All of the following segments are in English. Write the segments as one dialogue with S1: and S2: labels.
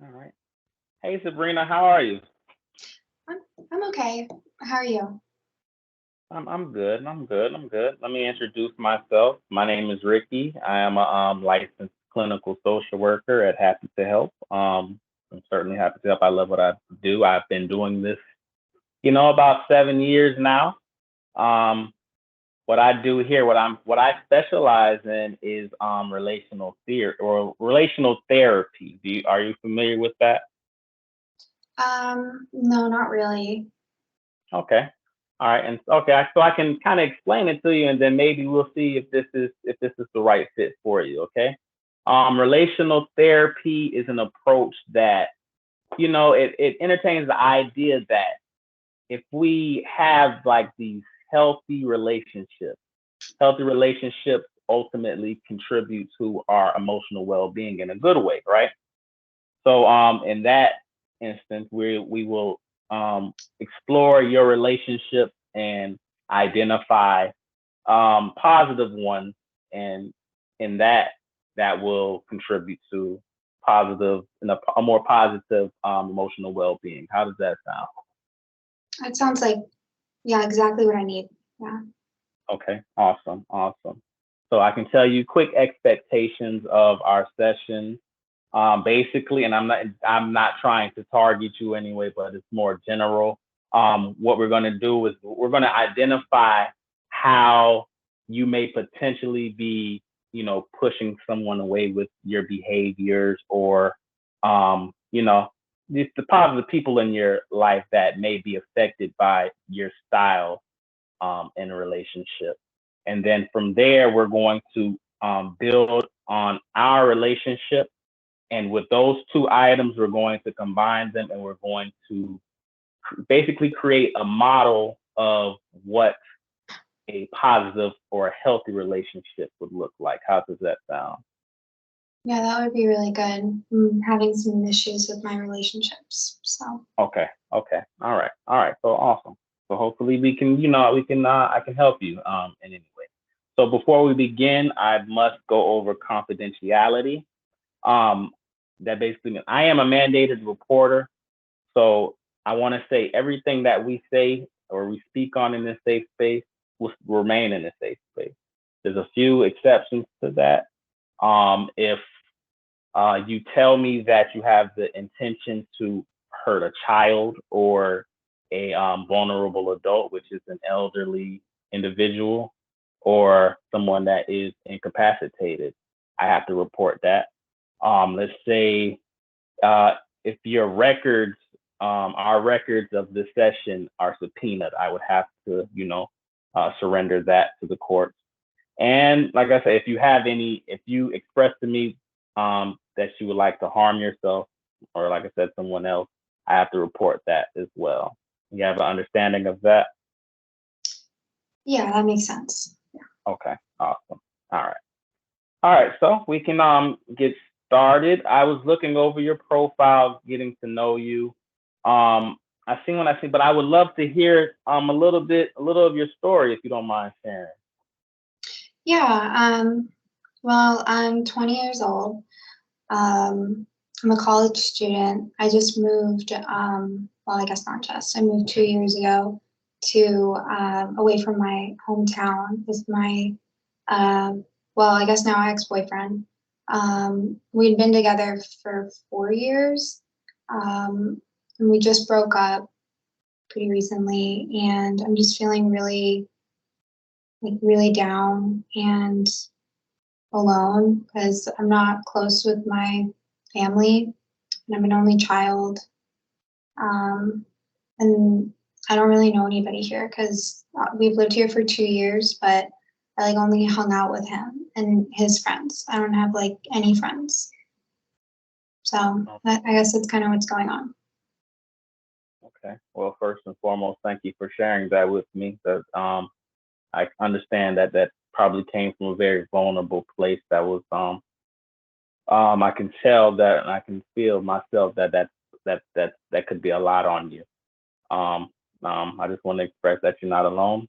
S1: All right. Hey Sabrina, how are you?
S2: I'm I'm okay. How are you?
S1: I'm good. I'm good. I'm good. Let me introduce myself. My name is Ricky. I am a licensed clinical social worker at Happy to Help. I'm certainly happy to help. I love what I do. I've been doing this, about 7 years now. Um, what I do here, what I specialize in is relational theory or relational therapy. Are you familiar with that?
S2: No, not really.
S1: Okay. All right. And okay, so I can kind of explain it to you, and then maybe we'll see if this is the right fit for you. Okay. Relational therapy is an approach that it entertains the idea that if we have like these healthy relationships ultimately contribute to our emotional well-being in a good way, right? So in that instance, we will explore your relationship and identify positive ones, and in that will contribute to positive and a more positive emotional well-being. How does that sound?
S2: It sounds like, yeah, exactly what I need. Yeah.
S1: Okay, awesome, awesome. So I can tell you quick expectations of our session. Basically, and I'm not trying to target you anyway, but it's more general. What we're going to do is we're going to identify how you may potentially be, pushing someone away with your behaviors, or the positive people in your life that may be affected by your style in a relationship. And then from there, we're going to build on our relationship. And with those two items, we're going to combine them, and we're going to basically create a model of what a positive or a healthy relationship would look like. How does that sound?
S2: Yeah, that would be really good. I'm having some issues with my relationships. So,
S1: Okay. Okay. All right. All right. So awesome. So hopefully I can help you in any way. So before we begin, I must go over confidentiality. Um, that basically means I am a mandated reporter. So I want to say everything that we say or we speak on in this safe space will remain in this safe space. There's a few exceptions to that. If you tell me that you have the intention to hurt a child or a vulnerable adult, which is an elderly individual or someone that is incapacitated, I have to report that. Let's say uh, if our records of this session are subpoenaed, I would have to, surrender that to the court. And like I said, if you express to me that you would like to harm yourself, or like I said, someone else, I have to report that as well. You have an understanding of that?
S2: yeah, that makes sense.
S1: Okay, awesome. All right. All right, so we can get started. I was looking over your profile, getting to know you. I seen what I see, but I would love to hear a little of your story if you don't mind sharing.
S2: Yeah. Well, I'm 20 years old. I'm a college student. I just moved, well, I guess not just, I moved 2 years ago to away from my hometown with my, uh, well, I guess now ex-boyfriend. We'd been together for 4 years, and we just broke up pretty recently, and I'm just feeling really, like, really down and alone because I'm not close with my family, and I'm an only child. Um, and I don't really know anybody here because we've lived here for 2 years, but I like only hung out with him and his friends. I don't have like any friends. So I guess that's kind of what's going on.
S1: Okay. Well, first and foremost, thank you for sharing that with me. That I understand that probably came from a very vulnerable place. That was I can tell that, and I can feel myself that could be a lot on you. Um, I just want to express that you're not alone.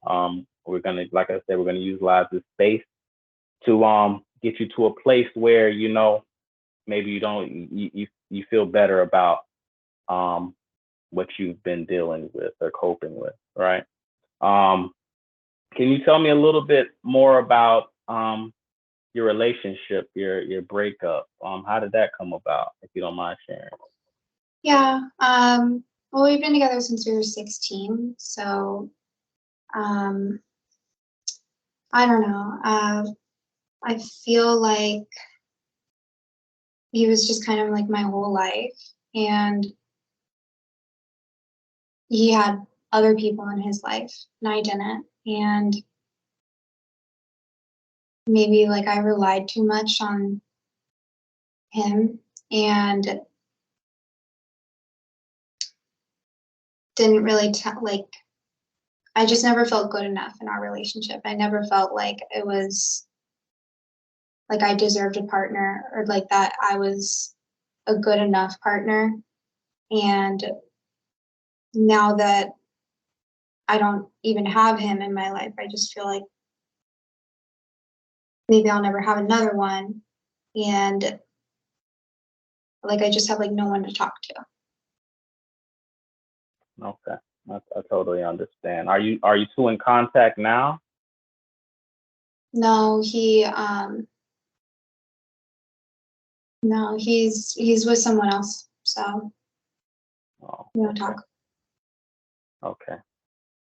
S1: We're gonna, like I said, we're gonna utilize this space to get you to a place where maybe you don't you feel better about um what you've been dealing with or coping with, right? Um, can you tell me a little bit more about your relationship, your breakup? How did that come about, if you don't mind sharing?
S2: Yeah. Well, we've been together since we were 16, so um, I don't know. I feel like he was just kind of like my whole life, and he had other people in his life, and I didn't. And maybe like I relied too much on him and didn't really like I just never felt good enough in our relationship. I never felt like it was like I deserved a partner or like that I was a good enough partner. And now that I don't even have him in my life, I just feel like maybe I'll never have another one. And like I just have like no one to talk to.
S1: Okay, I totally understand. Are you two in contact now?
S2: No, no, he's with someone else. So
S1: Oh,
S2: we don't
S1: okay,
S2: talk.
S1: okay,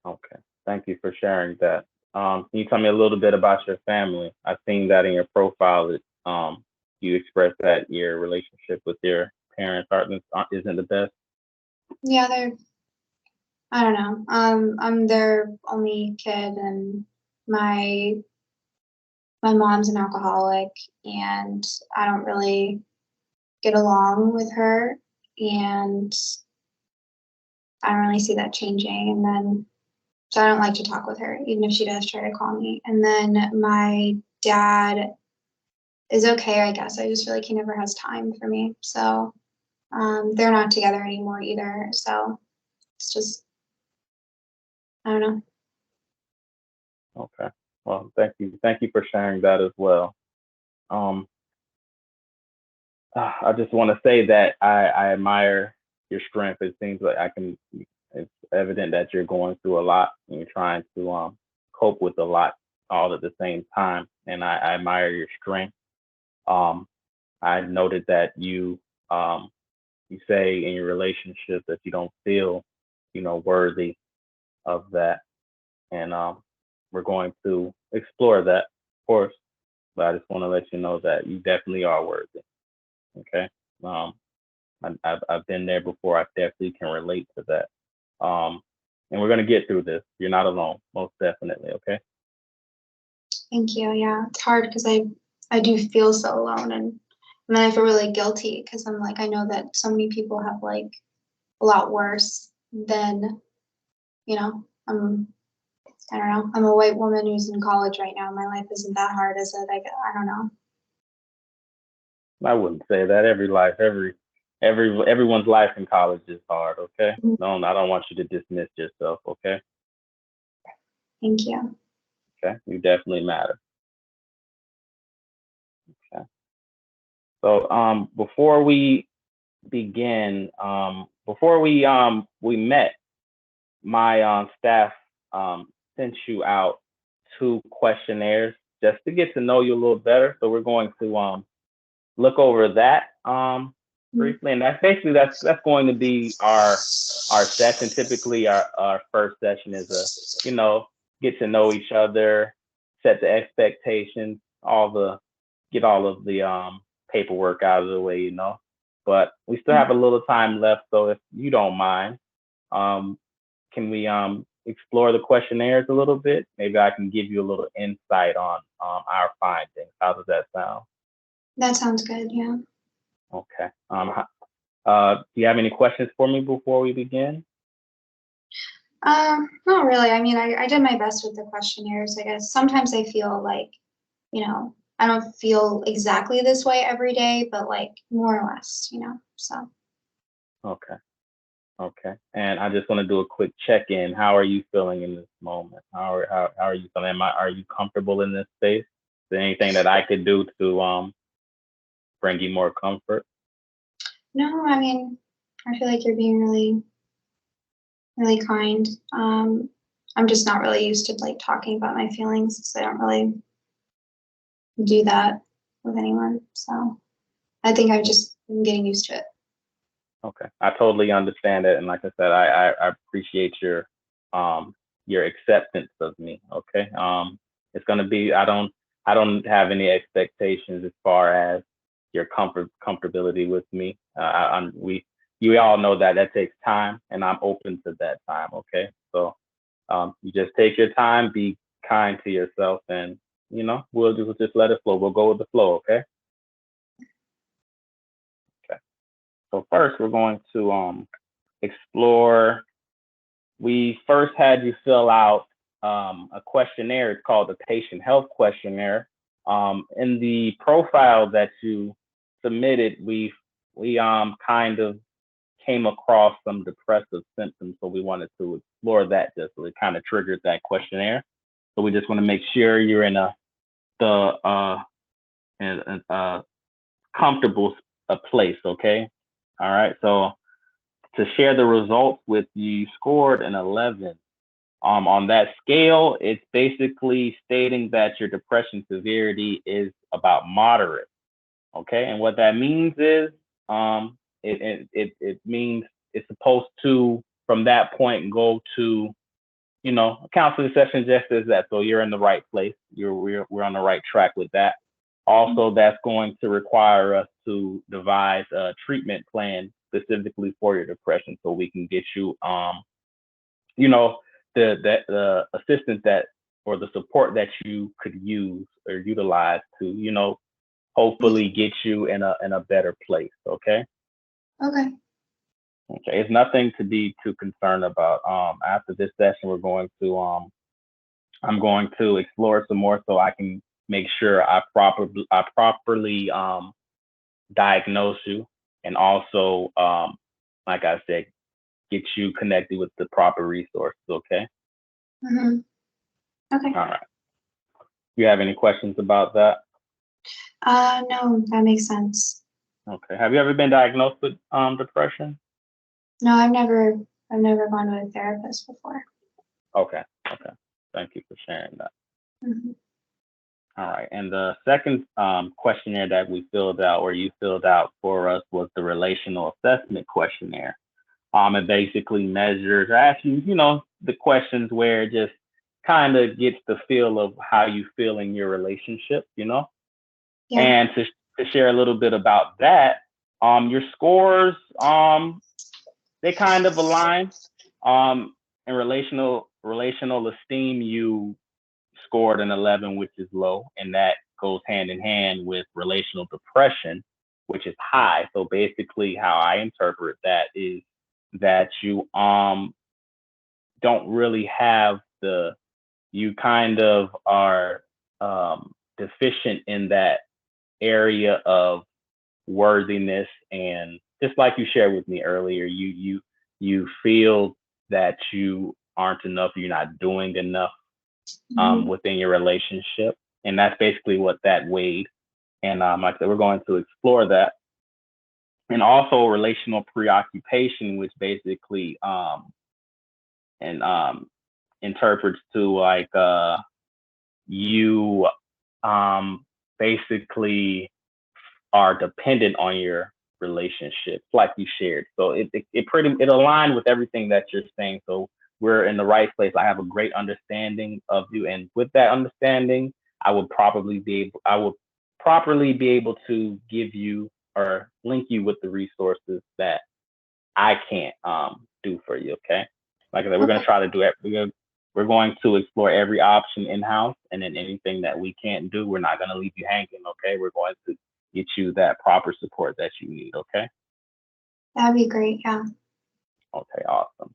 S1: okay. Thank you for sharing that. Can you tell me a little bit about your family? I've seen that in your profile. That you expressed that your relationship with your parents isn't the best.
S2: Yeah, they're I don't know. I'm their only kid, and my my mom's an alcoholic, and I don't really get along with her, and I don't really see that changing. And then, so I don't like to talk with her, even if she does try to call me. And then my dad is okay, I guess. I just feel like he never has time for me. So they're not together anymore either. So it's just, I don't know.
S1: Okay. Well, thank you for sharing that as well. Um, I just want to say that I admire your strength. It seems like I can. It's evident that you're going through a lot and you're trying to cope with a lot all at the same time. And I admire your strength. Um, I noted that you say in your relationship that you don't feel, worthy of that, and we're going to explore that, of course. But I just want to let you know that you definitely are worthy. Okay. Um, I've been there before. I definitely can relate to that. And we're gonna get through this. You're not alone, most definitely. Okay.
S2: Thank you. Yeah, it's hard because I do feel so alone, and then I feel really guilty because I'm like I know that so many people have like a lot worse than I don't know. I'm a white woman who's in college right now. My life isn't that hard, is it? I don't know.
S1: I wouldn't say that. Everyone's life in college is hard. Okay.
S2: Mhm.
S1: No, I don't want you to dismiss yourself. Okay.
S2: Thank you.
S1: Okay. You definitely matter. Okay. So before we begin, before we met, my staff sent you out two questionnaires just to get to know you a little better. So we're going to look over that
S2: Mhm.
S1: briefly, and that's going to be our session. Typically, our first session is a get to know each other, set the expectations, get all of the paperwork out of the way, But we still have a little time left, so if you don't mind, um, can we explore the questionnaires a little bit? Maybe I can give you a little insight on our findings. How does that sound?
S2: That sounds good. Yeah.
S1: Okay. Do you have any questions for me before we begin?
S2: Not really. I mean, I did my best with the questionnaires. I guess sometimes I feel like, I don't feel exactly this way every day, but like more or less. So
S1: Okay. Okay. And I just want to do a quick check-in. How are you feeling in this moment? How are you feeling? Are you comfortable in this space? Is there anything that I could do to bring you more comfort?
S2: No, I mean, I feel like you're being really, really kind. I'm just not really used to like talking about my feelings because I don't really do that with anyone. So I think I've just been getting used to it.
S1: Okay, I totally understand it, and like I said, I appreciate um your acceptance of me. Okay, it's gonna be I don't have any expectations as far as your comfortability with me. I'm we You all know that that takes time, and I'm open to that time. Okay, so you just take your time, be kind to yourself, and we'll just let it flow. We'll go with the flow. Okay. Okay. So first, we're going to explore. We first had you fill out a questionnaire. It's called the Patient Health Questionnaire. In the profile that you submitted, we kind of came across some depressive symptoms, so we wanted to explore that. Just so it kind of triggered that questionnaire. So we just want to make sure you're in the in a comfortable place. Okay. All right. So to share the results with you, you scored an 11. On that scale, it's basically stating that your depression severity is about moderate. Okay, and what that means is, it means it's supposed to from that point go to a counseling session just as that. So you're in the right place. We're on the right track with that. Also, that's going to require us to devise a treatment plan specifically for your depression, so we can get you you know the assistance that or the support that you could use or utilize to hopefully get you in a better place. Okay.
S2: Okay.
S1: Okay, it's nothing to be too concerned about. After this session, I'm going to explore some more so I can make sure I properly diagnose you, and also like I said, get you connected with the proper resources. Okay.
S2: Hmm. Okay.
S1: All right. You have any questions about that?
S2: No, that makes sense.
S1: Okay. Have you ever been diagnosed with depression?
S2: No, I've never gone to a therapist before.
S1: Okay. Okay. Thank you for sharing that.
S2: Hmm.
S1: All right. And the second questionnaire that we filled out, or you filled out for us, was the relational assessment questionnaire. It basically measures, or asks you, the questions where it just kind of gets the feel of how you feel in your relationship.
S2: Yeah.
S1: And to share a little bit about that, your scores, they kind of align. In relational esteem, you scored an 11, which is low, and that goes hand in hand with relational depression, which is high. So basically, how I interpret that is that you don't really have you kind of are deficient in that area of worthiness, and just like you shared with me earlier, you feel that you aren't enough, you're not doing enough
S2: Hmm.
S1: within your relationship, and that's basically what that weighed. And like I said, we're going to explore that, and also relational preoccupation, which basically and interprets to like you basically are dependent on your relationship, like you shared. So it aligned with everything that you're saying. So we're in the right place. I have a great understanding of you, and with that understanding, I will properly be able to give you or link you with the resources that I can't do for you. Okay. Like I said, we're going to
S2: Okay.
S1: try to do it. We're going to explore every option in house, and then anything that we can't do, we're not going to leave you hanging. Okay. We're going to get you that proper support that you need. Okay.
S2: That'd be great. Yeah.
S1: Okay. Awesome.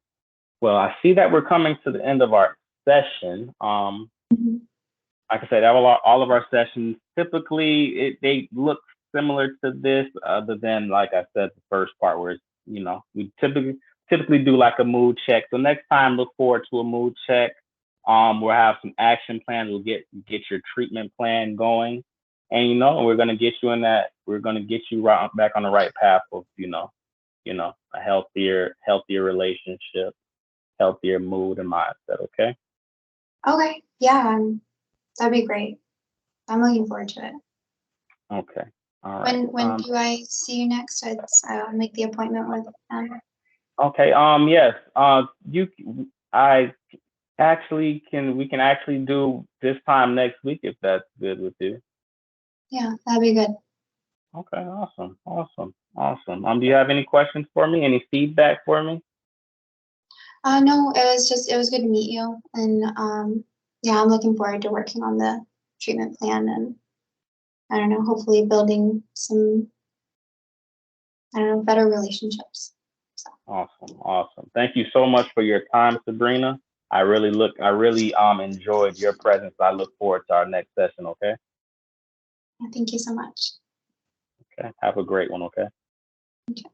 S1: Well, I see that we're coming to the end of our session.
S2: Hmm.
S1: Like I said, all of our sessions typically they look similar to this, other than like I said, the first part where we typically do like a mood check. So next time, look forward to a mood check. We'll have some action plans. We'll get your treatment plan going. and we're gonna get you in that. We're gonna get you right back on the right path of a healthier relationship, healthier mood and mindset. Okay.
S2: Okay. Yeah, that'd be great. I'm looking forward to it.
S1: Okay. All right.
S2: When do I see you next? I'll make the appointment with
S1: Okay. Yes. You. I actually can. We can actually do this time next week if that's good with you.
S2: Yeah, that'd be good.
S1: Okay. Awesome. Awesome. Awesome. Do you have any questions for me? Any feedback for me?
S2: No, it was good to meet you, and yeah, I'm looking forward to working on the treatment plan, and I don't know, hopefully building some, I don't know, better relationships. So
S1: Awesome. Awesome. Thank you so much for your time, Sabrina. I really enjoyed your presence. I look forward to our next session. Okay.
S2: yeah, thank you so much.
S1: Okay. Have a great one. Okay.
S2: Okay.